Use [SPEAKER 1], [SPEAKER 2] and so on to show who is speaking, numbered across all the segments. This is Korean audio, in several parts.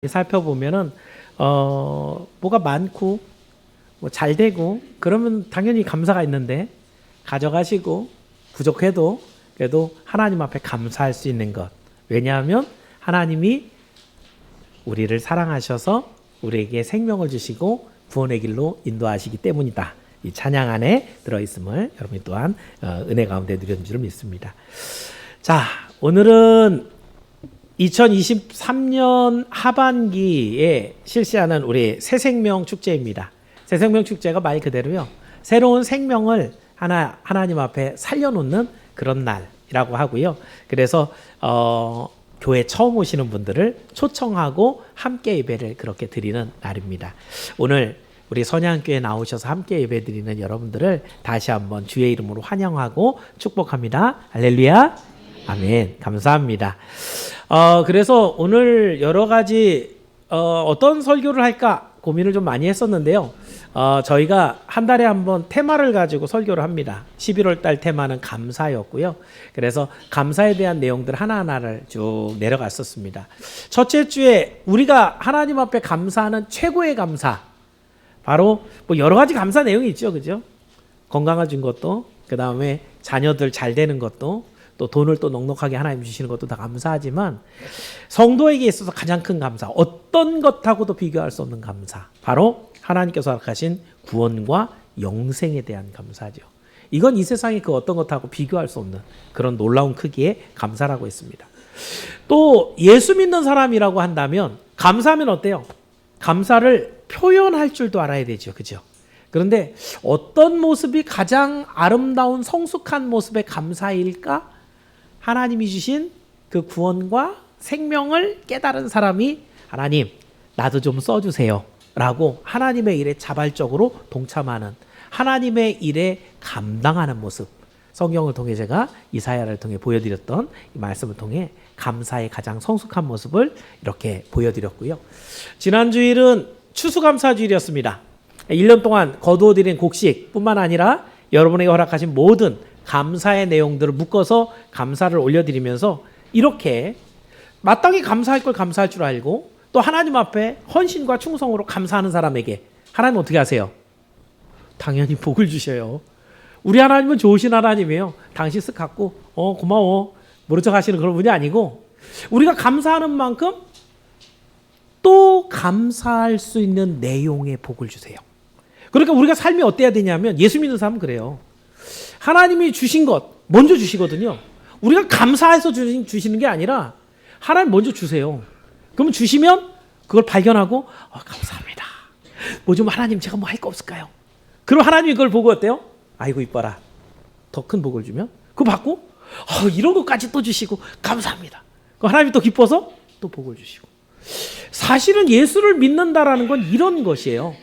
[SPEAKER 1] 살펴보면은 뭐가 많고 뭐 잘 되고 그러면 당연히 감사가 있는데 가져가시고 부족해도 그래도 하나님 앞에 감사할 수 있는 것. 왜냐하면 하나님이 우리를 사랑하셔서 우리에게 생명을 주시고 구원의 길로 인도하시기 때문이다. 이 찬양 안에 들어있음을 여러분이 또한 은혜 가운데 누렸는 줄 믿습니다. 자, 오늘은 2023년 하반기에 실시하는 우리 새생명 축제입니다. 새생명 축제가 말 그대로요, 새로운 생명을 하나님 앞에 살려놓는 그런 날이라고 하고요. 그래서 교회 처음 오시는 분들을 초청하고 함께 예배를 그렇게 드리는 날입니다. 오늘 우리 선양교회 나오셔서 함께 예배 드리는 여러분들을 다시 한번 주의 이름으로 환영하고 축복합니다. 할렐루야. 아멘. 감사합니다. 그래서 오늘 여러 가지 어떤 설교를 할까 고민을 좀 많이 했었는데요. 저희가 한 달에 한 번 테마를 가지고 설교를 합니다. 11월 달 테마는 감사였고요. 그래서 감사에 대한 내용들 하나하나를 쭉 내려갔었습니다. 첫째 주에 우리가 하나님 앞에 감사하는 최고의 감사, 바로 뭐 여러 가지 감사 내용이 있죠, 그죠? 건강해진 것도, 그 다음에 자녀들 잘 되는 것도, 또 돈을 또 넉넉하게 하나님 주시는 것도 다 감사하지만 성도에게 있어서 가장 큰 감사, 어떤 것하고도 비교할 수 없는 감사, 바로 하나님께서 허락하신 구원과 영생에 대한 감사죠. 이건 이 세상의 그 어떤 것하고 비교할 수 없는 그런 놀라운 크기의 감사라고 했습니다. 또 예수 믿는 사람이라고 한다면 감사하면 어때요? 감사를 표현할 줄도 알아야 되죠, 그죠? 그런데 어떤 모습이 가장 아름다운 성숙한 모습의 감사일까? 하나님이 주신 그 구원과 생명을 깨달은 사람이 하나님 나도 좀 써주세요 라고 하나님의 일에 자발적으로 동참하는, 하나님의 일에 감당하는 모습, 성경을 통해 제가 이사야를 통해 보여드렸던 이 말씀을 통해 감사의 가장 성숙한 모습을 이렇게 보여드렸고요. 지난 주일은 추수감사주일이었습니다. 1년 동안 거두어드린 곡식뿐만 아니라 여러분에게 허락하신 모든 감사의 내용들을 묶어서 감사를 올려드리면서 이렇게 마땅히 감사할 걸 감사할 줄 알고 또 하나님 앞에 헌신과 충성으로 감사하는 사람에게 하나님 어떻게 하세요? 당연히 복을 주셔요. 우리 하나님은 좋으신 하나님이에요. 당신 쓱 갖고 고마워 모른 척 하시는 그런 분이 아니고, 우리가 감사하는 만큼 또 감사할 수 있는 내용의 복을 주세요. 그러니까 우리가 삶이 어때야 되냐면, 예수 믿는 사람은 그래요. 하나님이 주신 것 먼저 주시거든요. 우리가 감사해서 주시는 게 아니라 하나님 먼저 주세요. 그러면 주시면 그걸 발견하고 감사합니다. 뭐 좀 하나님 제가 뭐 할 거 없을까요? 그럼 하나님이 그걸 보고 어때요? 아이고 이뻐라. 더 큰 복을 주면 그거 받고 이런 것까지 또 주시고 감사합니다. 그럼 하나님이 또 기뻐서 또 복을 주시고. 사실은 예수를 믿는다라는 건 이런 것이에요.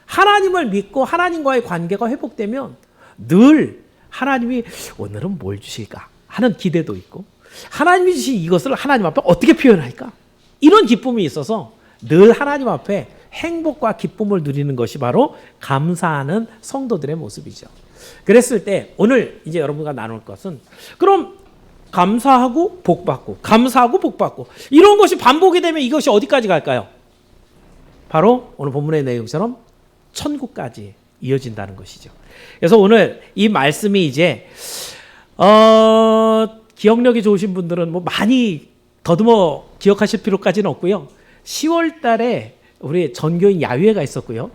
[SPEAKER 1] 하나님을 믿고 하나님과의 관계가 회복되면 늘 하나님이 오늘은 뭘 주실까 하는 기대도 있고, 하나님이 주신 이것을 하나님 앞에 어떻게 표현할까, 이런 기쁨이 있어서 늘 하나님 앞에 행복과 기쁨을 누리는 것이 바로 감사하는 성도들의 모습이죠. 그랬을 때 오늘 이제 여러분과 나눌 것은, 그럼 감사하고 복받고 감사하고 복받고 이런 것이 반복이 되면 이것이 어디까지 갈까요? 바로 오늘 본문의 내용처럼 천국까지 이어진다는 것이죠. 그래서 오늘 이 말씀이 이제 기억력이 좋으신 분들은 뭐 많이 더듬어 기억하실 필요까지는 없고요. 10월 달에 우리 전교인 야유회가 있었고요.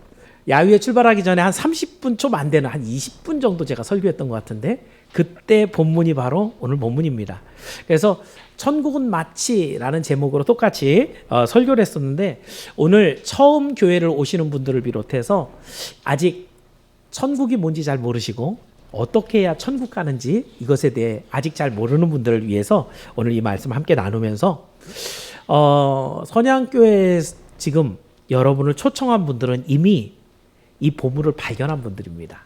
[SPEAKER 1] 야유회 출발하기 전에 한 30분 좀 안 되는 한 20분 정도 제가 설교했던 것 같은데, 그때 본문이 바로 오늘 본문입니다. 그래서 천국은 마치라는 제목으로 똑같이 설교를 했었는데, 오늘 처음 교회를 오시는 분들을 비롯해서 아직 천국이 뭔지 잘 모르시고 어떻게 해야 천국 가는지 이것에 대해 아직 잘 모르는 분들을 위해서 오늘 이 말씀 함께 나누면서 선양교회에 지금 여러분을 초청한 분들은 이미 이 보물을 발견한 분들입니다.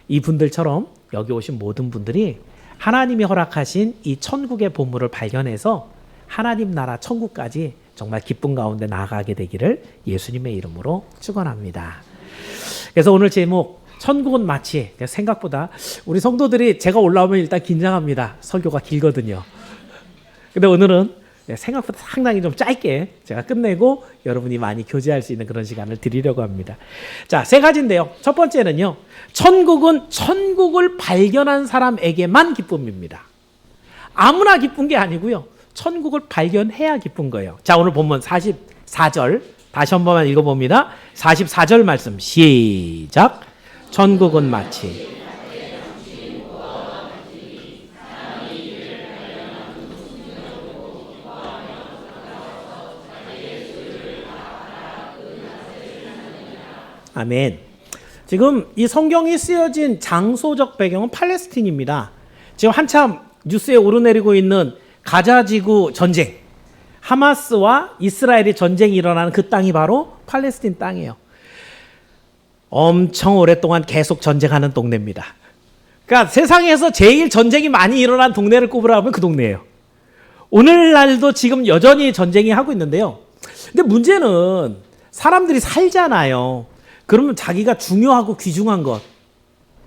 [SPEAKER 1] 이 분들처럼 여기 오신 모든 분들이 하나님이 허락하신 이 천국의 보물을 발견해서 하나님 나라 천국까지 정말 기쁨 가운데 나아가게 되기를 예수님의 이름으로 축원합니다. 그래서 오늘 제목 천국은 마치, 생각보다 우리 성도들이 제가 올라오면 일단 긴장합니다. 설교가 길거든요. 근데 오늘은 생각보다 상당히 좀 짧게 제가 끝내고 여러분이 많이 교제할 수 있는 그런 시간을 드리려고 합니다. 자, 세 가지인데요. 첫 번째는요. 천국은 천국을 발견한 사람에게만 기쁨입니다. 아무나 기쁜 게 아니고요. 천국을 발견해야 기쁜 거예요. 자, 오늘 본문 44절 다시 한 번만 읽어봅니다. 44절 말씀 시작. 천국은 마치 아멘. 지금 이 성경이 쓰여진 장소적 배경은 팔레스틴입니다. 지금 한참 뉴스에 오르내리고 있는 가자 지구 전쟁, 하마스와 이스라엘의 전쟁이 일어나는 그 땅이 바로 팔레스틴 땅이에요. 엄청 오랫동안 계속 전쟁하는 동네입니다. 그러니까 세상에서 제일 전쟁이 많이 일어난 동네를 꼽으라면 그 동네예요. 오늘날도 지금 여전히 전쟁이 하고 있는데요. 근데 문제는 사람들이 살잖아요. 그러면 자기가 중요하고 귀중한 것,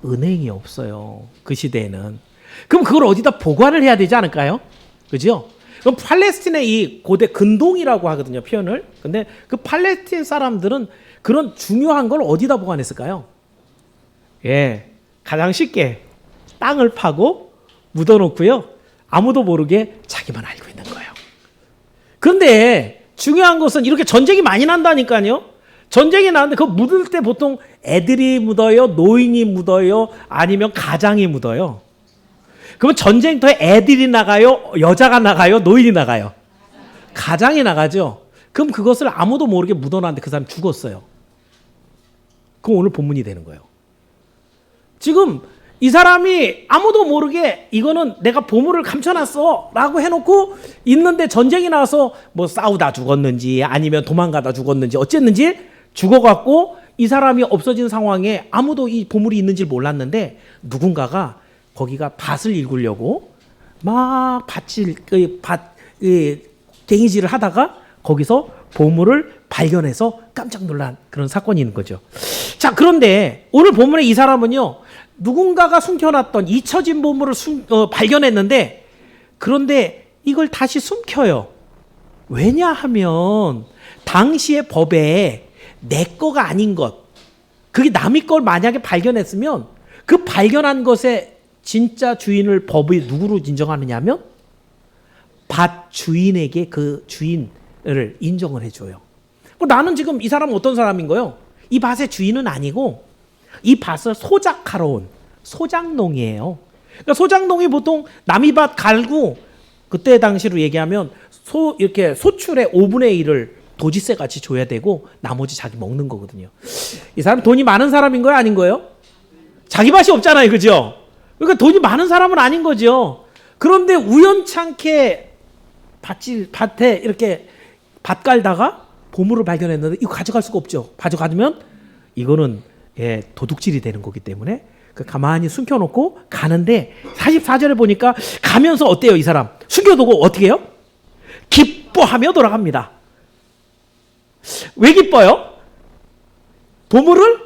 [SPEAKER 1] 은행이 없어요. 그 시대에는. 그럼 그걸 어디다 보관을 해야 되지 않을까요? 그죠? 그럼 팔레스틴의 이 고대 근동이라고 하거든요, 표현을. 근데 그 팔레스틴 사람들은 그런 중요한 걸 어디다 보관했을까요? 예, 가장 쉽게 땅을 파고 묻어놓고요. 아무도 모르게 자기만 알고 있는 거예요. 그런데 중요한 것은 이렇게 전쟁이 많이 난다니까요. 전쟁이 나는데 그거 묻을 때 보통 애들이 묻어요, 노인이 묻어요, 아니면 가장이 묻어요. 그러면 전쟁터에 애들이 나가요, 여자가 나가요, 노인이 나가요? 가장이 나가죠. 그럼 그것을 아무도 모르게 묻어놨는데 그 사람 죽었어요. 그럼 오늘 본문이 되는 거예요. 지금 이 사람이 아무도 모르게 이거는 내가 보물을 감춰놨어 라고 해놓고 있는데 전쟁이 나서 뭐 싸우다 죽었는지 아니면 도망가다 죽었는지 어쨌는지 죽어갖고 이 사람이 없어진 상황에 아무도 이 보물이 있는지 몰랐는데 누군가가 거기가 밭을 일구려고 막 갱이질을 하다가 거기서 보물을 발견해서 깜짝 놀란 그런 사건이 있는 거죠. 자, 그런데 오늘 본문에 이 사람은요, 누군가가 숨겨놨던 잊혀진 보물을 발견했는데 그런데 이걸 다시 숨겨요. 왜냐하면 당시의 법에 내 거가 아닌 것, 그게 남의 걸 만약에 발견했으면 그 발견한 것의 진짜 주인을 법이 누구로 인정하느냐 하면 밭 주인에게 그 주인을 인정을 해줘요. 나는 지금 이 사람은 어떤 사람인 거예요? 이 밭의 주인은 아니고 이 밭을 소작하러 온 소작농이에요. 그러니까 소작농이 보통 남의 밭 갈고 그때 당시로 얘기하면 이렇게 소출의 5분의 1을 도지세 같이 줘야 되고 나머지 자기 먹는 거거든요. 이 사람 돈이 많은 사람인 거예요, 아닌 거예요? 자기 밭이 없잖아요, 그죠? 그러니까 돈이 많은 사람은 아닌 거죠. 그런데 우연찮게 밭에 이렇게 밭 깔다가 보물을 발견했는데 이거 가져갈 수가 없죠. 가져가면 이거는 도둑질이 되는 거기 때문에 가만히 숨겨놓고 가는데 44절에 보니까 가면서 어때요, 이 사람? 숨겨두고 어떻게 해요? 기뻐하며 돌아갑니다. 왜 기뻐요? 보물을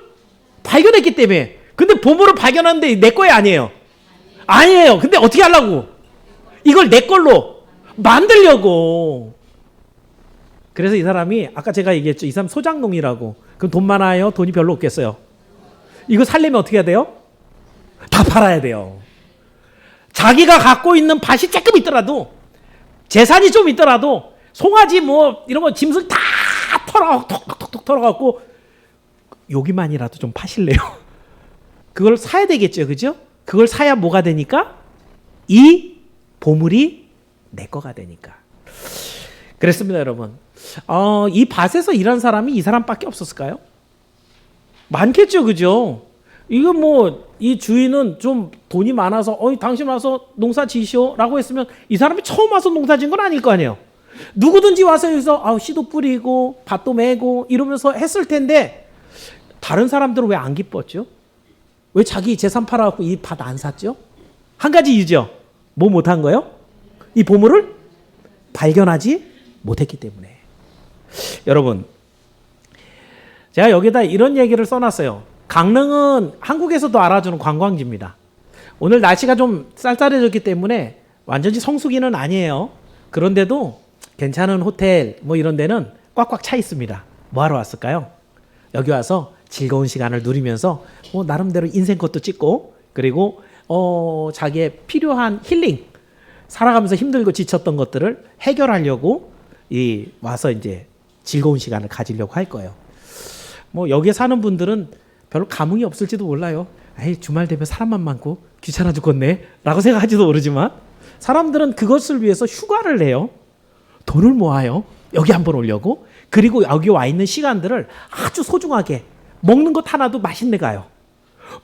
[SPEAKER 1] 발견했기 때문에. 근데 보물을 발견하는데 내 거야 아니에요? 아니에요. 근데 어떻게 하려고? 이걸 내 걸로 만들려고. 그래서 이 사람이 아까 제가 얘기했죠. 이 사람 소작농이라고. 그럼 돈 많아요? 돈이 별로 없겠어요? 이거 살려면 어떻게 해야 돼요? 다 팔아야 돼요. 자기가 갖고 있는 밭이 조금 있더라도 재산이 좀 있더라도 송아지 뭐 이런 거 짐승 다 톡톡톡 털어갖고 여기만이라도 좀 파실래요? 그걸 사야 되겠죠, 그죠? 그걸 사야 뭐가 되니까? 이 보물이 내 거가 되니까. 그랬습니다, 여러분. 이 밭에서 일한 사람이 이 사람밖에 없었을까요? 많겠죠, 그죠? 이거 뭐 이 주인은 좀 돈이 많아서 당신 와서 농사 지시오라고 했으면 이 사람이 처음 와서 농사 지은 건 아닐 거 아니에요. 누구든지 와서 여기서 씨도 뿌리고 밭도 메고 이러면서 했을 텐데 다른 사람들은 왜 안 기뻤죠? 왜 자기 재산 팔아갖고 이 밭 안 샀죠? 한 가지 이유죠. 뭐 못한 거예요? 이 보물을 발견하지 못했기 때문에. 여러분, 제가 여기다 이런 얘기를 써놨어요. 강릉은 한국에서도 알아주는 관광지입니다. 오늘 날씨가 좀 쌀쌀해졌기 때문에 완전히 성수기는 아니에요. 그런데도 괜찮은 호텔 뭐 이런 데는 꽉꽉 차 있습니다. 뭐 하러 왔을까요? 여기 와서 즐거운 시간을 누리면서 나름대로 인생 것도 찍고, 그리고 자기의 필요한 힐링, 살아가면서 힘들고 지쳤던 것들을 해결하려고 와서 이제 즐거운 시간을 가지려고 할 거예요. 뭐 여기에 사는 분들은 별로 감흥이 없을지도 몰라요. 에이, 주말 되면 사람만 많고 귀찮아 죽겠네 라고 생각할지도 모르지만, 사람들은 그것을 위해서 휴가를 내요. 돈을 모아요. 여기 한번 오려고. 그리고 여기 와 있는 시간들을 아주 소중하게, 먹는 것 하나도 맛있네 가요.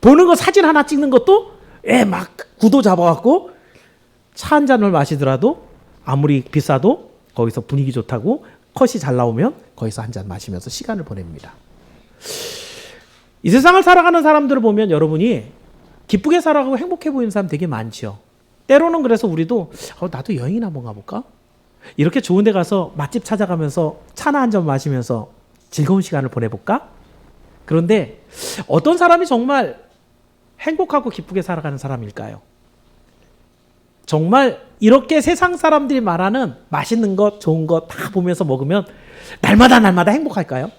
[SPEAKER 1] 보는 거 사진 하나 찍는 것도 막 구도 잡아갖고 차 한 잔을 마시더라도 아무리 비싸도 거기서 분위기 좋다고 컷이 잘 나오면 거기서 한 잔 마시면서 시간을 보냅니다. 이 세상을 살아가는 사람들을 보면 여러분이 기쁘게 살아가고 행복해 보이는 사람 되게 많죠. 때로는 그래서 우리도 나도 여행이나 한번 가볼까? 이렇게 좋은 데 가서 맛집 찾아가면서 차나 한 잔 마시면서 즐거운 시간을 보내볼까? 그런데 어떤 사람이 정말 행복하고 기쁘게 살아가는 사람일까요? 정말 이렇게 세상 사람들이 말하는 맛있는 것, 좋은 것 다 보면서 먹으면 날마다 행복할까요?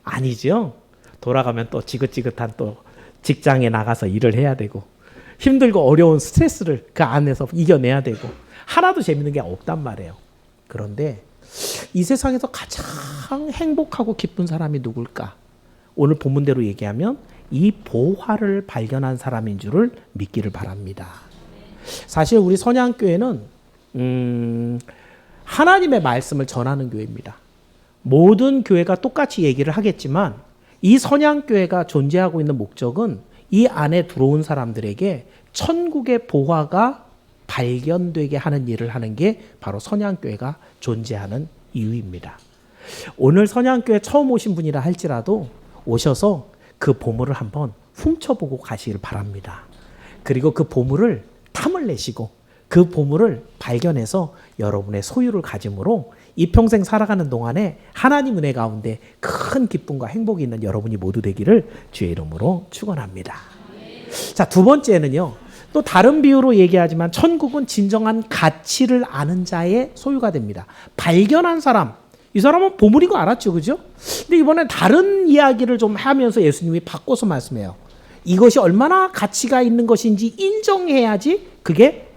[SPEAKER 1] 아니죠. 돌아가면 또 지긋지긋한 또 직장에 나가서 일을 해야 되고, 힘들고 어려운 스트레스를 그 안에서 이겨내야 되고, 하나도 재밌는 게 없단 말이에요. 그런데 이 세상에서 가장 행복하고 기쁜 사람이 누굴까? 오늘 본문대로 얘기하면 이 보화를 발견한 사람인 줄을 믿기를 바랍니다. 사실 우리 선양교회는 하나님의 말씀을 전하는 교회입니다. 모든 교회가 똑같이 얘기를 하겠지만, 이 선양교회가 존재하고 있는 목적은 이 안에 들어온 사람들에게 천국의 보화가 발견되게 하는 일을 하는 게 바로 선양교회가 존재하는 이유입니다. 오늘 선양교회 처음 오신 분이라 할지라도 오셔서 그 보물을 한번 훔쳐보고 가시길 바랍니다. 그리고 그 보물을 탐을 내시고 그 보물을 발견해서 여러분의 소유를 가짐으로 이 평생 살아가는 동안에 하나님 은혜 가운데 큰 기쁨과 행복이 있는 여러분이 모두 되기를 주의 이름으로 축원합니다. 자, 두 번째는요. 또 다른 비유로 얘기하지만 천국은 진정한 가치를 아는 자의 소유가 됩니다. 발견한 사람, 이 사람은 보물인 거 알았죠, 그죠? 근데 이번엔 다른 이야기를 좀 하면서 예수님이 바꿔서 말씀해요. 이것이 얼마나 가치가 있는 것인지 인정해야지 그게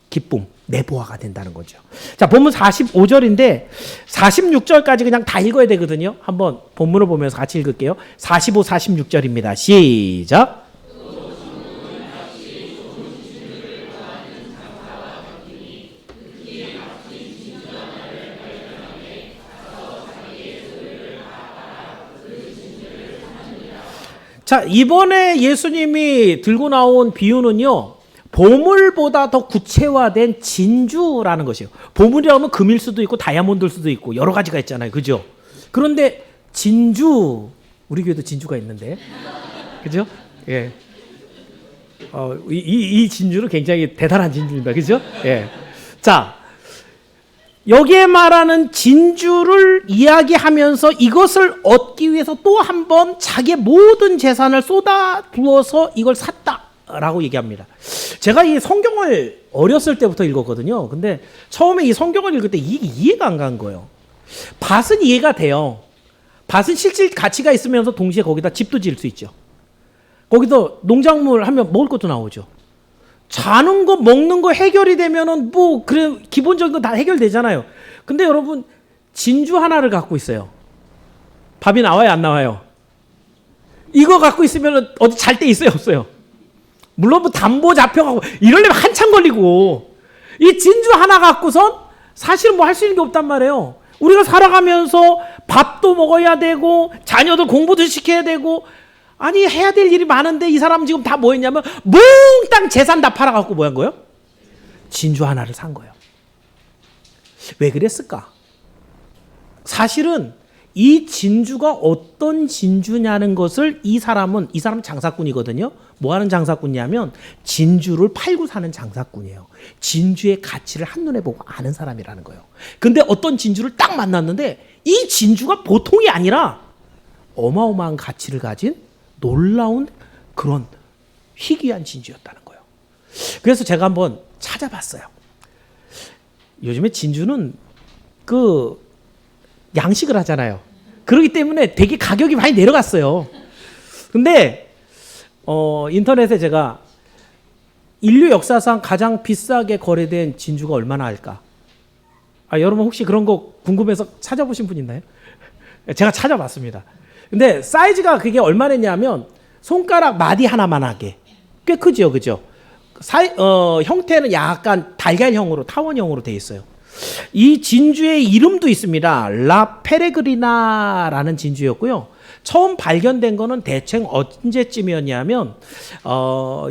[SPEAKER 1] 기쁨, 내 보화가 된다는 거죠. 자, 본문 45절인데 46절까지 그냥 다 읽어야 되거든요. 한번 본문을 보면서 같이 읽을게요. 45, 46절입니다. 시작. 자, 이번에 예수님이 들고 나온 비유는요, 보물보다 더 구체화된 진주라는 것이에요. 보물이라면 금일 수도 있고 다이아몬드일 수도 있고 여러 가지가 있잖아요, 그죠? 그런데 진주, 우리 교회도 진주가 있는데, 그죠? 예. 이 진주는 굉장히 대단한 진주입니다, 그죠? 예. 자, 여기에 말하는 진주를 이야기하면서 이것을 얻기 위해서 또 한 번 자기의 모든 재산을 쏟아부어서 이걸 샀다라고 얘기합니다. 제가 이 성경을 어렸을 때부터 읽었거든요. 근데 처음에 이 성경을 읽을 때 이게 이해가 안 간 거예요. 밭은 이해가 돼요. 밭은 실질 가치가 있으면서 동시에 거기다 집도 지을 수 있죠. 거기서 농작물 하면 먹을 것도 나오죠. 자는 거 먹는 거 해결이 되면은 뭐 그래 기본적인 거 다 해결되잖아요. 근데 여러분 진주 하나를 갖고 있어요. 밥이 나와요, 안 나와요? 이거 갖고 있으면은 어디 잘 데 있어요, 없어요? 물론 뭐 담보 잡혀가고 이러려면 한참 걸리고, 이 진주 하나 갖고선 사실 뭐 할 수 있는 게 없단 말이에요. 우리가 살아가면서 밥도 먹어야 되고 자녀들 공부도 시켜야 되고, 아니 해야 될 일이 많은데 이 사람 지금 다 뭐 했냐면 몽땅 재산 다 팔아갖고 뭐 한 거예요? 진주 하나를 산 거예요. 왜 그랬을까? 사실은 이 진주가 어떤 진주냐는 것을 이 사람 장사꾼이거든요. 뭐 하는 장사꾼이냐면 진주를 팔고 사는 장사꾼이에요. 진주의 가치를 한눈에 보고 아는 사람이라는 거예요. 근데 어떤 진주를 딱 만났는데 이 진주가 보통이 아니라 어마어마한 가치를 가진 놀라운 그런 희귀한 진주였다는 거예요. 그래서 제가 한번 찾아봤어요. 요즘에 진주는 그 양식을 하잖아요. 그렇기 때문에 되게 가격이 많이 내려갔어요. 근데 인터넷에 제가 인류 역사상 가장 비싸게 거래된 진주가 얼마나 할까? 여러분 혹시 그런 거 궁금해서 찾아보신 분 있나요? 제가 찾아봤습니다. 근데 사이즈가 그게 얼마나 했냐면 손가락 마디 하나만 하게. 꽤 크죠, 그죠? 형태는 약간 달걀형으로 타원형으로 되어 있어요. 이 진주의 이름도 있습니다. 라 페레그리나라는 진주였고요. 처음 발견된 거는 대충 언제쯤이었냐면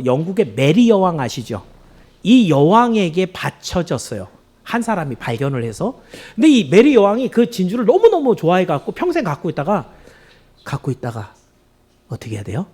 [SPEAKER 1] 영국의 메리 여왕 아시죠? 이 여왕에게 바쳐졌어요. 한 사람이 발견을 해서. 근데 이 메리 여왕이 그 진주를 너무너무 좋아해 갖고 평생 갖고 있다가 어떻게 해야 돼요?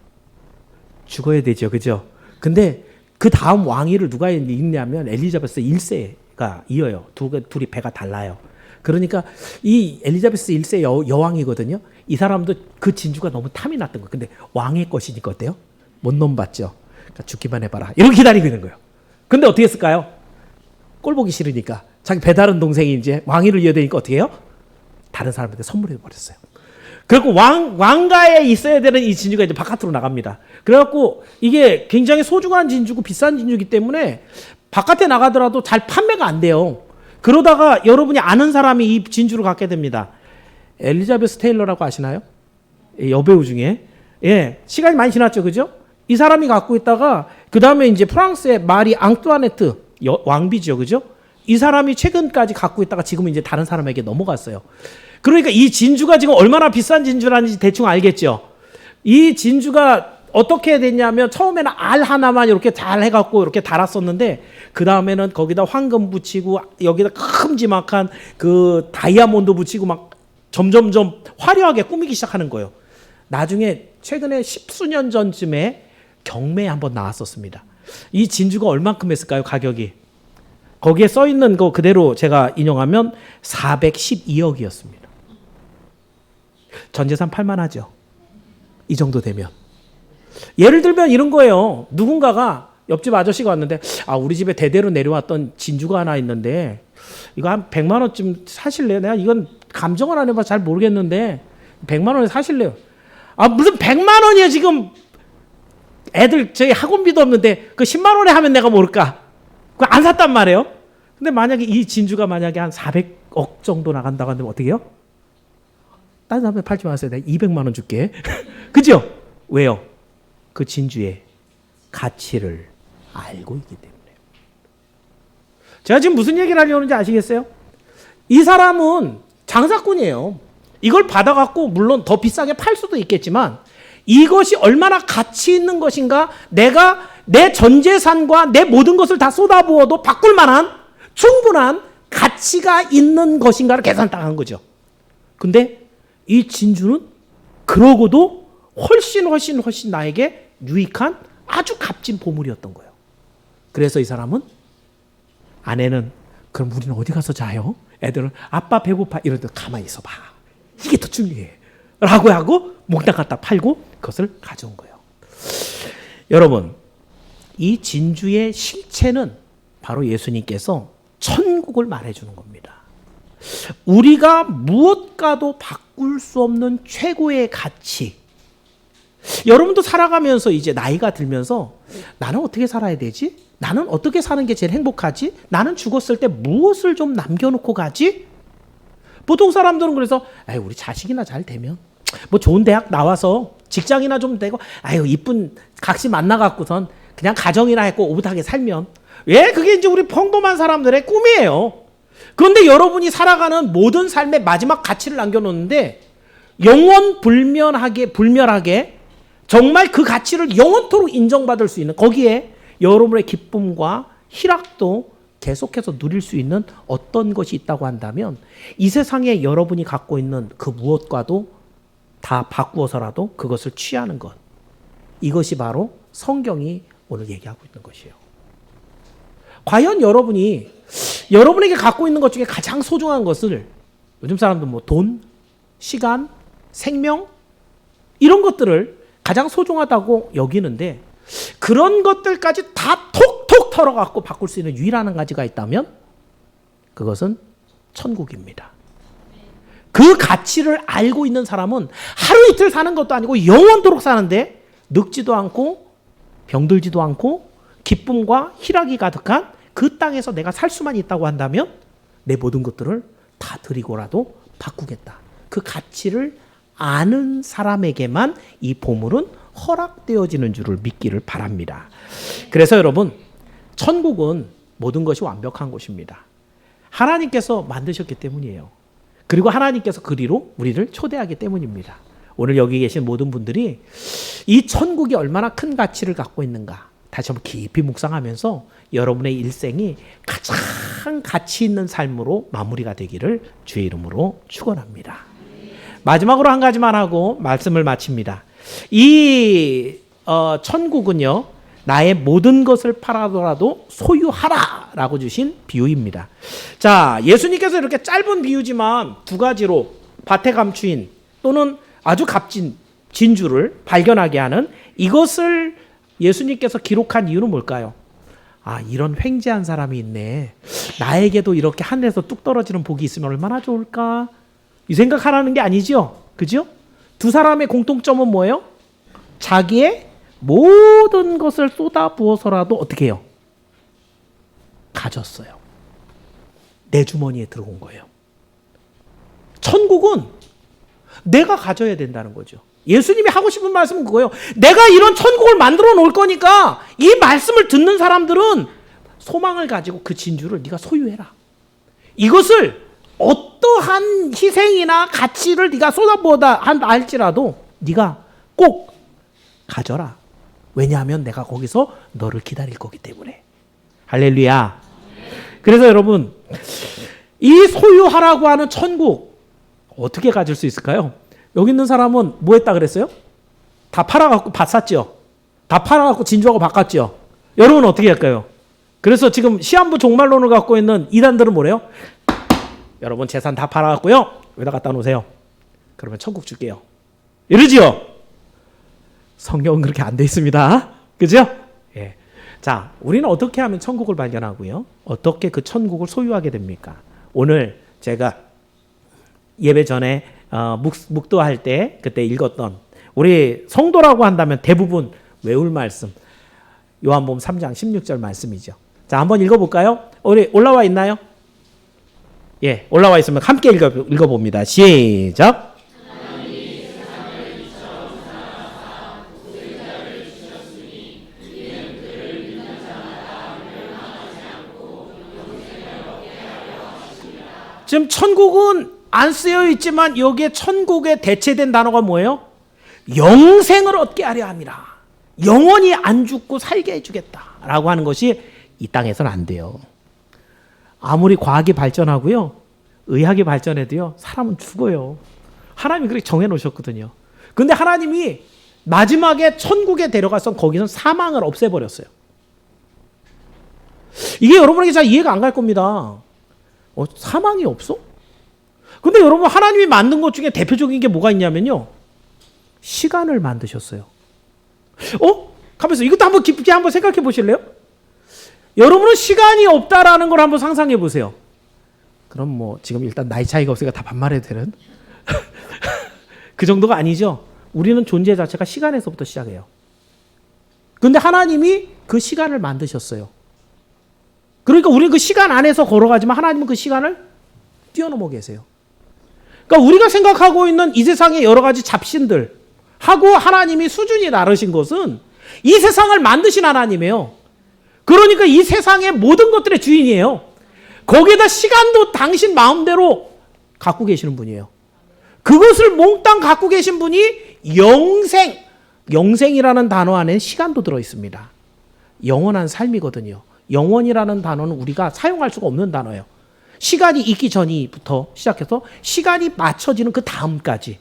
[SPEAKER 1] 죽어야 되죠, 그죠? 근데 그 다음 왕위를 누가 잇냐면 엘리자베스 1세가 이어요. 둘이 배가 달라요. 그러니까 이 엘리자베스 1세 여왕이거든요. 이 사람도 그 진주가 너무 탐이 났던 거예요. 근데 왕의 것이니까 어때요? 못 넘봤죠. 그러니까 죽기만 해봐라. 이렇게 기다리고 있는 거예요. 근데 어떻게 했을까요? 꼴 보기 싫으니까 자기 배다른 동생이 이제 왕위를 이어야 되니까 어떻게 해요? 다른 사람한테 선물해 버렸어요. 그리고 왕가에 있어야 되는 이 진주가 이제 바깥으로 나갑니다. 그래갖고 이게 굉장히 소중한 진주고 비싼 진주이기 때문에 바깥에 나가더라도 잘 판매가 안 돼요. 그러다가 여러분이 아는 사람이 이 진주를 갖게 됩니다. 엘리자베스 테일러라고 아시나요? 여배우 중에. 예, 시간이 많이 지났죠, 그죠? 이 사람이 갖고 있다가 그 다음에 이제 프랑스의 마리 앙뚜아네트 왕비죠, 그죠? 이 사람이 최근까지 갖고 있다가 지금은 이제 다른 사람에게 넘어갔어요. 그러니까 이 진주가 지금 얼마나 비싼 진주라는지 대충 알겠죠? 이 진주가 어떻게 됐냐면 처음에는 알 하나만 이렇게 잘 해갖고 이렇게 달았었는데 그 다음에는 거기다 황금 붙이고 여기다 큼지막한 그 다이아몬드 붙이고 막 점점점 화려하게 꾸미기 시작하는 거예요. 나중에 최근에 10수년 전쯤에 경매에 한번 나왔었습니다. 이 진주가 얼만큼 했을까요, 가격이? 거기에 써 있는 거 그대로 제가 인용하면 412억이었습니다. 전 재산 팔만하죠. 이 정도 되면. 예를 들면 이런 거예요. 누군가가 옆집 아저씨가 왔는데 우리 집에 대대로 내려왔던 진주가 하나 있는데 이거 한 100만 원쯤 사실래요? 내가 이건 감정을 안 해봐서 잘 모르겠는데 100만 원에 사실래요? 무슨 100만 원이야 지금. 애들 저희 학원비도 없는데 그 10만 원에 하면 내가 모를까? 그거 안 샀단 말이에요. 근데 만약에 이 진주가 만약에 한 400억 정도 나간다고 하면 어떻게 해요? 다른 사람한테 팔지 마세요. 내가 200만 원 줄게. 그죠? 왜요? 그 진주의 가치를 알고 있기 때문에. 제가 지금 무슨 얘기를 하려는지 아시겠어요? 이 사람은 장사꾼이에요. 이걸 받아갖고 물론 더 비싸게 팔 수도 있겠지만 이것이 얼마나 가치 있는 것인가, 내가 내 전 재산과 내 모든 것을 다 쏟아부어도 바꿀 만한 충분한 가치가 있는 것인가를 계산 딱 한 거죠. 근데 이 진주는 그러고도 훨씬 나에게 유익한 아주 값진 보물이었던 거예요. 그래서 이 사람은 아내는 그럼 우리는 어디 가서 자요? 애들은 아빠 배고파 이러는데 가만히 있어 봐. 이게 더 중요해. 라고 하고 몽땅 갖다 팔고 그것을 가져온 거예요. 여러분, 이 진주의 실체는 바로 예수님께서 천국을 말해주는 겁니다. 우리가 무엇과도 바꿀 수 없는 최고의 가치. 여러분도 살아가면서 이제 나이가 들면서 나는 어떻게 살아야 되지? 나는 어떻게 사는 게 제일 행복하지? 나는 죽었을 때 무엇을 좀 남겨놓고 가지? 보통 사람들은 그래서 우리 자식이나 잘 되면 뭐 좋은 대학 나와서 직장이나 좀 되고 이쁜 각시 만나갖고선 그냥 가정이나 했고 오붓하게 살면 그게 이제 우리 평범한 사람들의 꿈이에요. 그런데 여러분이 살아가는 모든 삶의 마지막 가치를 남겨놓는데 영원 불멸하게 정말 그 가치를 영원토록 인정받을 수 있는 거기에 여러분의 기쁨과 희락도 계속해서 누릴 수 있는 어떤 것이 있다고 한다면 이 세상에 여러분이 갖고 있는 그 무엇과도 다 바꾸어서라도 그것을 취하는 것. 이것이 바로 성경이 오늘 얘기하고 있는 것이에요. 과연 여러분에게 갖고 있는 것 중에 가장 소중한 것을 요즘 사람들 뭐 돈, 시간, 생명 이런 것들을 가장 소중하다고 여기는데 그런 것들까지 다 톡톡 털어갖고 바꿀 수 있는 유일한 한 가지가 있다면 그것은 천국입니다. 그 가치를 알고 있는 사람은 하루 이틀 사는 것도 아니고 영원토록 사는데 늙지도 않고 병들지도 않고 기쁨과 희락이 가득한 그 땅에서 내가 살 수만 있다고 한다면 내 모든 것들을 다 드리고라도 바꾸겠다. 그 가치를 아는 사람에게만 이 보물은 허락되어지는 줄을 믿기를 바랍니다. 그래서 여러분, 천국은 모든 것이 완벽한 곳입니다. 하나님께서 만드셨기 때문이에요. 그리고 하나님께서 그리로 우리를 초대하기 때문입니다. 오늘 여기 계신 모든 분들이 이 천국이 얼마나 큰 가치를 갖고 있는가 다시 한번 깊이 묵상하면서 여러분의 일생이 가장 가치 있는 삶으로 마무리가 되기를 주의 이름으로 축원합니다. 마지막으로 한 가지만 하고 말씀을 마칩니다. 이 천국은요, 나의 모든 것을 팔아더라도 소유하라라고 주신 비유입니다. 자, 예수님께서 이렇게 짧은 비유지만 두 가지로 밭에 감추인 또는 아주 값진 진주를 발견하게 하는 이것을 예수님께서 기록한 이유는 뭘까요? 아, 이런 횡재한 사람이 있네. 나에게도 이렇게 하늘에서 뚝 떨어지는 복이 있으면 얼마나 좋을까? 이 생각하라는 게 아니죠. 그죠? 두 사람의 공통점은 뭐예요? 자기의 모든 것을 쏟아 부어서라도 어떻게 해요? 가졌어요. 내 주머니에 들어온 거예요. 천국은 내가 가져야 된다는 거죠. 예수님이 하고 싶은 말씀은 그거예요. 내가 이런 천국을 만들어 놓을 거니까 이 말씀을 듣는 사람들은 소망을 가지고 그 진주를 네가 소유해라. 이것을 어떠한 희생이나 가치를 네가 쏟아부어다 할지라도 네가 꼭 가져라. 왜냐하면 내가 거기서 너를 기다릴 거기 때문에. 할렐루야. 그래서 여러분, 이 소유하라고 하는 천국 어떻게 가질 수 있을까요? 여기 있는 사람은 뭐 했다 그랬어요? 다 팔아갖고 밭 샀죠. 다 팔아갖고 진주하고 바꿨죠. 여러분은 어떻게 할까요? 그래서 지금 시한부 종말론을 갖고 있는 이단들은 뭐래요? 여러분 재산 다 팔아갖고요, 여기다 갖다 놓으세요. 그러면 천국 줄게요. 이러지요? 성경은 그렇게 안 돼 있습니다. 그죠? 예. 자, 우리는 어떻게 하면 천국을 발견하고요, 어떻게 그 천국을 소유하게 됩니까? 오늘 제가 예배 전에 묵도할 때 그때 읽었던, 우리 성도라고 한다면 대부분 외울 말씀, 요한복음 3장 16절 말씀이죠. 자, 한번 읽어볼까요? 우리 올라와 있나요? 예, 올라와 있으면 함께 읽어봅니다. 시작. 지금 천국은 안 쓰여 있지만 여기에 천국에 대체된 단어가 뭐예요? 영생을 얻게 하려 함이라. 영원히 안 죽고 살게 해주겠다라고 하는 것이 이 땅에서는 안 돼요. 아무리 과학이 발전하고요, 의학이 발전해도요, 사람은 죽어요. 하나님이 그렇게 정해놓으셨거든요. 근데 하나님이 마지막에 천국에 데려가서 거기서 사망을 없애버렸어요. 이게 여러분에게 잘 이해가 안 갈 겁니다. 사망이 없어? 근데 여러분, 하나님이 만든 것 중에 대표적인 게 뭐가 있냐면요, 시간을 만드셨어요. 가면서 이것도 한번 깊게 한번 생각해 보실래요? 여러분은 시간이 없다라는 걸 한번 상상해 보세요. 그럼 뭐 지금 일단 나이 차이가 없으니까 다 반말해도 되는 그 정도가 아니죠. 우리는 존재 자체가 시간에서부터 시작해요. 근데 하나님이 그 시간을 만드셨어요. 그러니까 우리는 그 시간 안에서 걸어가지만 하나님은 그 시간을 뛰어넘어 계세요. 그러니까 우리가 생각하고 있는 이 세상의 여러 가지 잡신들 하고 하나님이 수준이 다르신 것은 이 세상을 만드신 하나님이에요. 그러니까 이 세상의 모든 것들의 주인이에요. 거기에다 시간도 당신 마음대로 갖고 계시는 분이에요. 그것을 몽땅 갖고 계신 분이 영생이라는 단어 안에 시간도 들어있습니다. 영원한 삶이거든요. 영원이라는 단어는 우리가 사용할 수가 없는 단어예요. 시간이 있기 전부터 시작해서 시간이 맞춰지는 그 다음까지.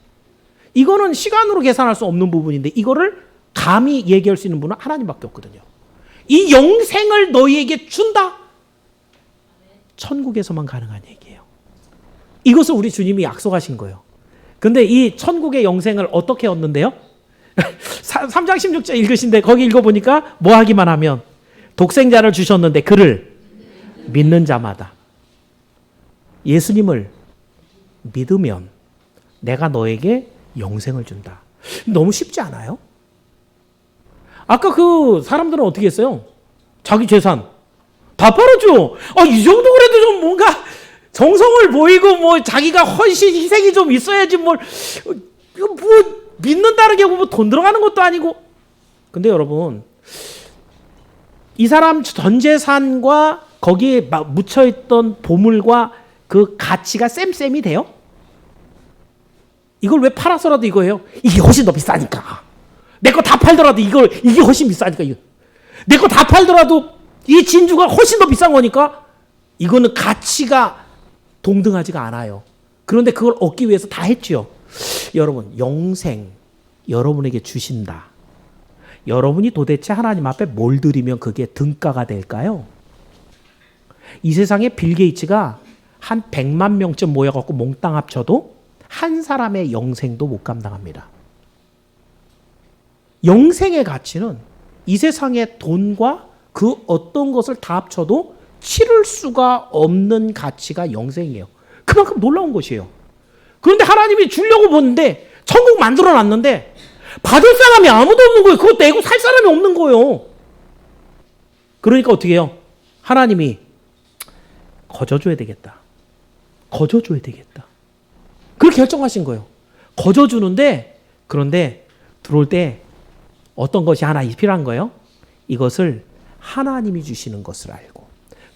[SPEAKER 1] 이거는 시간으로 계산할 수 없는 부분인데 이거를 감히 얘기할 수 있는 분은 하나님밖에 없거든요. 이 영생을 너희에게 준다? 천국에서만 가능한 얘기예요. 이것을 우리 주님이 약속하신 거예요. 근데 이 천국의 영생을 어떻게 얻는데요? 3장 16절 읽으신데 거기 읽어보니까 뭐 하기만 하면 독생자를 주셨는데 그를 믿는 자마다, 예수님을 믿으면 내가 너에게 영생을 준다. 너무 쉽지 않아요? 아까 그 사람들은 어떻게 했어요? 자기 재산 다 팔았죠. 이 정도 그래도 좀 뭔가 정성을 보이고 뭐 자기가 헌신 희생이 좀 있어야지 뭐 믿는다는 게 뭐 돈 들어가는 것도 아니고. 근데 여러분, 이 사람 전 재산과 거기에 묻혀있던 보물과 그 가치가 쌤쌤이 돼요? 이걸 왜 팔아서라도 이거예요? 이게 훨씬 더 비싸니까. 내 거 다 팔더라도 이게 훨씬 비싸니까. 내 거 다 팔더라도 이 진주가 훨씬 더 비싼 거니까 이거는 가치가 동등하지가 않아요. 그런데 그걸 얻기 위해서 다 했죠. 여러분, 영생 여러분에게 주신다. 여러분이 도대체 하나님 앞에 뭘 드리면 그게 등가가 될까요? 이 세상에 빌 게이츠가 한 100만 명쯤 모여갖고 몽땅 합쳐도 한 사람의 영생도 못 감당합니다. 영생의 가치는 이 세상의 돈과 그 어떤 것을 다 합쳐도 치를 수가 없는 가치가 영생이에요. 그만큼 놀라운 것이에요. 그런데 하나님이 주려고 보는데 천국 만들어 놨는데 받을 사람이 아무도 없는 거예요. 그거 내고 살 사람이 없는 거예요. 그러니까 어떻게 해요? 하나님이 거저줘야 되겠다. 거저줘야 되겠다. 그렇게 결정하신 거예요. 거저주는데, 그런데 들어올 때 어떤 것이 하나 필요한 거예요? 이것을 하나님이 주시는 것을 알고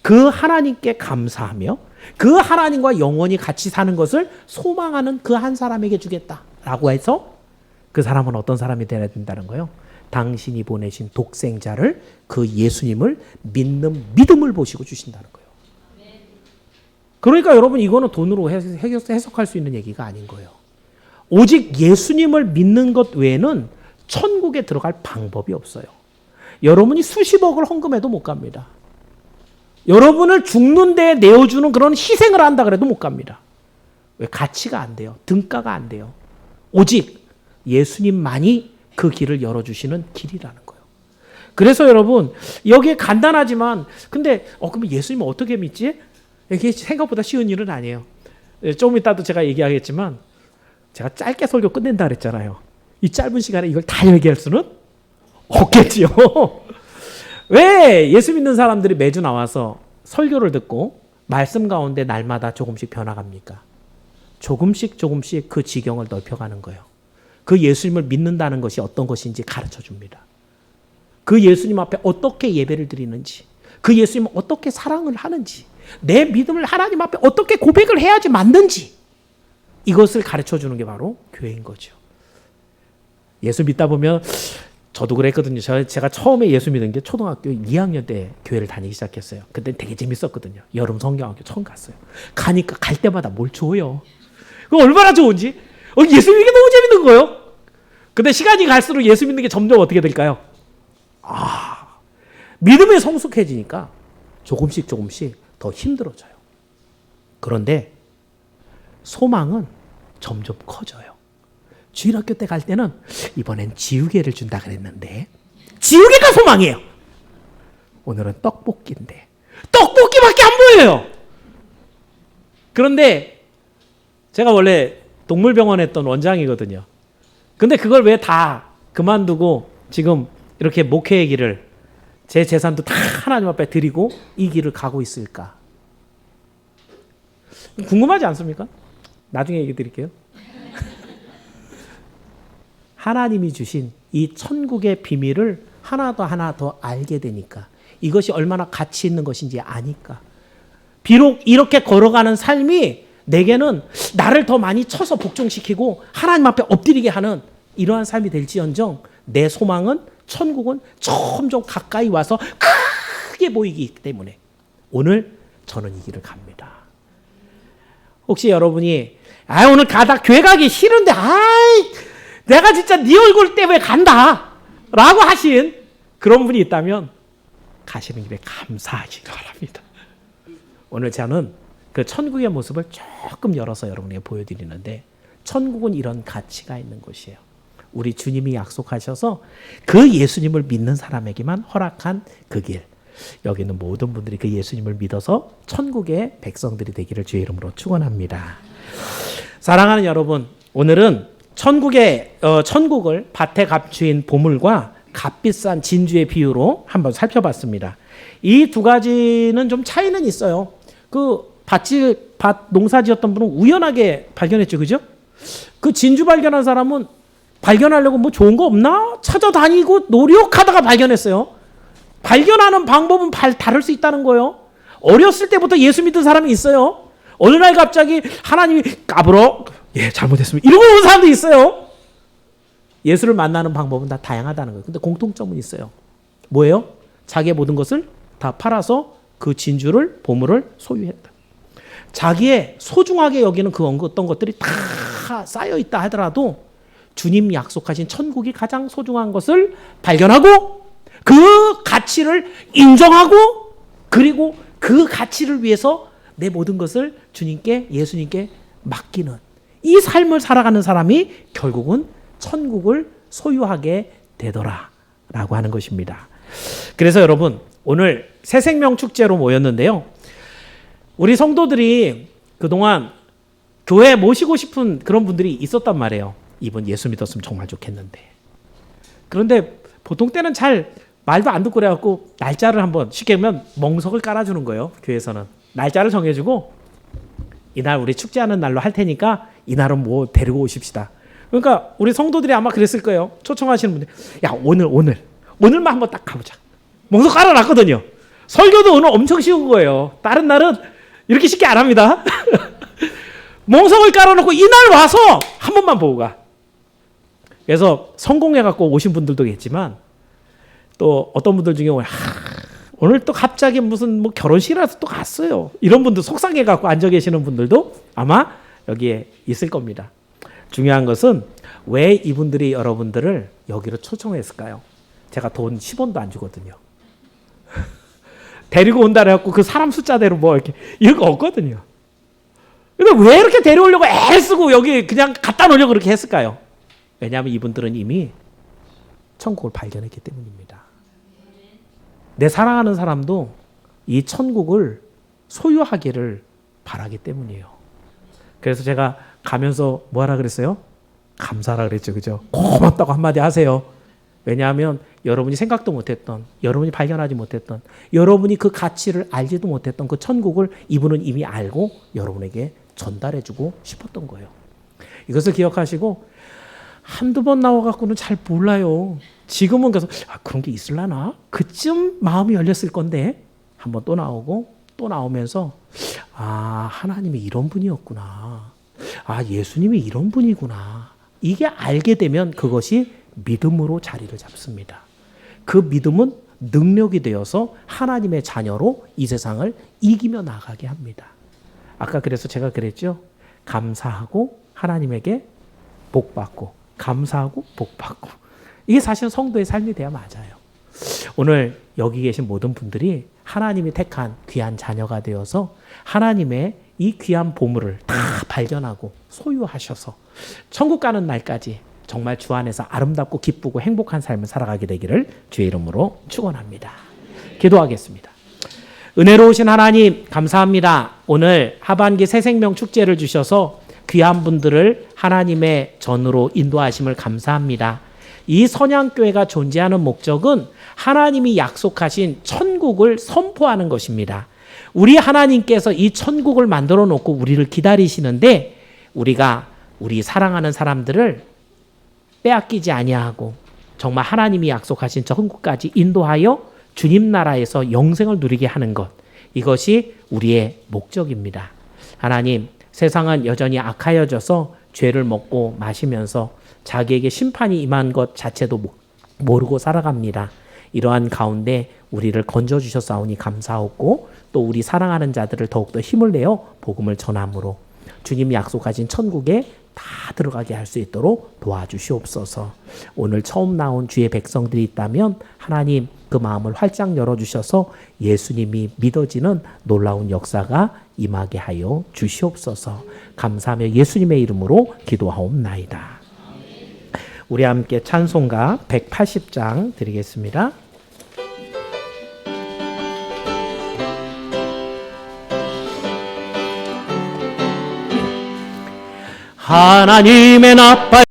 [SPEAKER 1] 그 하나님께 감사하며 그 하나님과 영원히 같이 사는 것을 소망하는 그 한 사람에게 주겠다라고 해서 그 사람은 어떤 사람이 되어야 된다는 거예요? 당신이 보내신 독생자를, 그 예수님을 믿는 믿음을 보시고 주신다는 거예요. 그러니까 여러분, 이거는 돈으로 해석할 수 있는 얘기가 아닌 거예요. 오직 예수님을 믿는 것 외에는 천국에 들어갈 방법이 없어요. 여러분이 수십억을 헌금해도 못 갑니다. 여러분을 죽는 데에 내어주는 그런 희생을 한다 그래도 못 갑니다. 왜? 가치가 안 돼요. 등가가 안 돼요. 오직 예수님만이 그 길을 열어주시는 길이라는 거예요. 그래서 여러분, 여기에 간단하지만 근데 그럼 예수님을 어떻게 믿지? 이게 생각보다 쉬운 일은 아니에요. 조금 이따도 제가 얘기하겠지만 제가 짧게 설교 끝낸다 그랬잖아요. 이 짧은 시간에 이걸 다 얘기할 수는 없겠지요. 왜 예수 믿는 사람들이 매주 나와서 설교를 듣고 말씀 가운데 날마다 조금씩 변화갑니까? 조금씩 그 지경을 넓혀가는 거예요. 그 예수님을 믿는다는 것이 어떤 것인지 가르쳐 줍니다. 그 예수님 앞에 어떻게 예배를 드리는지, 그 예수님을 어떻게 사랑을 하는지, 내 믿음을 하나님 앞에 어떻게 고백을 해야지 맞는지, 이것을 가르쳐 주는 게 바로 교회인 거죠. 예수 믿다 보면 저도 그랬거든요. 제가 처음에 예수 믿은 게 초등학교 2학년 때 교회를 다니기 시작했어요. 그때 되게 재밌었거든요. 여름 성경학교 처음 갔어요. 가니까 갈 때마다 뭘 줘요. 그거 얼마나 좋은지. 예수 믿는 게 너무 재밌는 거예요. 근데 시간이 갈수록 예수 믿는 게 점점 어떻게 될까요? 믿음에 성숙해지니까 조금씩 더 힘들어져요. 그런데 소망은 점점 커져요. 주일학교 때 갈 때는 이번엔 지우개를 준다 그랬는데 지우개가 소망이에요. 오늘은 떡볶이인데 떡볶이밖에 안 보여요. 그런데 제가 원래 동물병원에 했던 원장이거든요. 근데 그걸 왜 다 그만두고 지금 이렇게 목회의 길을, 제 재산도 다 하나님 앞에 드리고 이 길을 가고 있을까? 궁금하지 않습니까? 나중에 얘기 드릴게요. 하나님이 주신 이 천국의 비밀을 하나 더 알게 되니까, 이것이 얼마나 가치 있는 것인지 아니까, 비록 이렇게 걸어가는 삶이 내게는 나를 더 많이 쳐서 복종시키고 하나님 앞에 엎드리게 하는 이러한 삶이 될지언정 내 소망은, 천국은 점점 가까이 와서 크게 보이기 때문에 오늘 저는 이 길을 갑니다. 혹시 여러분이 오늘 교회 가기 싫은데 내가 진짜 네 얼굴 때문에 간다 라고 하신 그런 분이 있다면 가시는 길에 감사하시기 바랍니다. 오늘 저는 그 천국의 모습을 조금 열어서 여러분에게 보여드리는데, 천국은 이런 가치가 있는 곳이에요. 우리 주님이 약속하셔서 그 예수님을 믿는 사람에게만 허락한 그 길, 여기 있는 모든 분들이 그 예수님을 믿어서 천국의 백성들이 되기를 주의 이름으로 축원합니다. 사랑하는 여러분, 오늘은 천국을 밭에 감추인 보물과 값비싼 진주의 비유로 한번 살펴봤습니다. 이 두 가지는 좀 차이는 있어요. 그 밭 농사 지었던 분은 우연하게 발견했죠, 그죠? 그 진주 발견한 사람은 발견하려고 뭐 좋은 거 없나 찾아다니고 노력하다가 발견했어요. 발견하는 방법은 다를 수 있다는 거예요. 어렸을 때부터 예수 믿은 사람이 있어요. 어느 날 갑자기 하나님이 까불어, 잘못했습니다, 이러고 온 사람도 있어요. 예수를 만나는 방법은 다 다양하다는 거예요. 근데 공통점은 있어요. 뭐예요? 자기의 모든 것을 다 팔아서 그 진주를, 보물을 소유했다. 자기의 소중하게 여기는 그 어떤 것들이 다 쌓여있다 하더라도 주님 약속하신 천국이 가장 소중한 것을 발견하고 그 가치를 인정하고 그리고 그 가치를 위해서 내 모든 것을 주님께, 예수님께 맡기는 이 삶을 살아가는 사람이 결국은 천국을 소유하게 되더라라고 하는 것입니다. 그래서 여러분, 오늘 새생명 축제로 모였는데요. 우리 성도들이 그동안 교회에 모시고 싶은 그런 분들이 있었단 말이에요. 이분 예수 믿었으면 정말 좋겠는데. 그런데 보통 때는 잘 말도 안 듣고 그래갖고 날짜를 한번, 쉽게 하면 멍석을 깔아주는 거예요. 교회에서는 날짜를 정해주고 이날 우리 축제하는 날로 할 테니까 이날은 뭐 데리고 오십시다. 그러니까 우리 성도들이 아마 그랬을 거예요. 초청하시는 분들, 야 오늘만 한번 딱 가보자. 멍석 깔아놨거든요. 설교도 오늘 엄청 쉬운 거예요. 다른 날은 이렇게 쉽게 안 합니다. 멍석을 깔아놓고 이날 와서 한 번만 보고 가. 그래서 성공해갖고 오신 분들도 있지만 또 어떤 분들 중에 오늘 또 갑자기 무슨 뭐 결혼식이라서 또 갔어요, 이런 분들 속상해갖고 앉아 계시는 분들도 아마 여기에 있을 겁니다. 중요한 것은 왜 이분들이 여러분들을 여기로 초청했을까요? 제가 돈 10원도 안 주거든요. 데리고 온다 그래갖고 그 사람 숫자대로 뭐 이렇게 이런 거 없거든요. 근데 왜 이렇게 데려오려고 애쓰고 여기 그냥 갖다 놓으려고 그렇게 했을까요? 왜냐하면 이분들은 이미 천국을 발견했기 때문입니다. 내 사랑하는 사람도 이 천국을 소유하기를 바라기 때문이에요. 그래서 제가 가면서 뭐하라 그랬어요? 감사하라 그랬죠, 그죠? 고맙다고 한마디 하세요. 왜냐하면 여러분이 생각도 못했던, 여러분이 발견하지 못했던, 여러분이 그 가치를 알지도 못했던 그 천국을 이분은 이미 알고 여러분에게 전달해주고 싶었던 거예요. 이것을 기억하시고 한두 번 나와갖고는 잘 몰라요. 지금은 그래서 그런 게 있을라나? 그쯤 마음이 열렸을 건데 한번 또 나오고 또 나오면서 하나님이 이런 분이었구나. 예수님이 이런 분이구나. 이게 알게 되면 그것이 믿음으로 자리를 잡습니다. 그 믿음은 능력이 되어서 하나님의 자녀로 이 세상을 이기며 나가게 합니다. 아까 그래서 제가 그랬죠. 감사하고 하나님에게 복받고, 감사하고 복받고. 이게 사실은 성도의 삶이 돼야 맞아요. 오늘 여기 계신 모든 분들이 하나님이 택한 귀한 자녀가 되어서 하나님의 이 귀한 보물을 다 발견하고 소유하셔서 천국 가는 날까지 정말 주 안에서 아름답고 기쁘고 행복한 삶을 살아가게 되기를 주의 이름으로 축원합니다. 기도하겠습니다. 은혜로우신 하나님 감사합니다. 오늘 하반기 새생명 축제를 주셔서 귀한 분들을 하나님의 전으로 인도하심을 감사합니다. 이 선양교회가 존재하는 목적은 하나님이 약속하신 천국을 선포하는 것입니다. 우리 하나님께서 이 천국을 만들어 놓고 우리를 기다리시는데 우리가 우리 사랑하는 사람들을 빼앗기지 아니하고 정말 하나님이 약속하신 천국까지 인도하여 주님 나라에서 영생을 누리게 하는 것, 이것이 우리의 목적입니다. 하나님, 세상은 여전히 악하여져서 죄를 먹고 마시면서 자기에게 심판이 임한 것 자체도 모르고 살아갑니다. 이러한 가운데 우리를 건져주셨사오니 감사하고 또 우리 사랑하는 자들을 더욱더 힘을 내어 복음을 전함으로 주님이 약속하신 천국에 다 들어가게 할 수 있도록 도와주시옵소서. 오늘 처음 나온 주의 백성들이 있다면 하나님 그 마음을 활짝 열어주셔서 예수님이 믿어지는 놀라운 역사가 임하게 하여 주시옵소서. 감사하며 예수님의 이름으로 기도하옵나이다. 우리 함께 찬송가 180장 드리겠습니다. 하나님의 나팔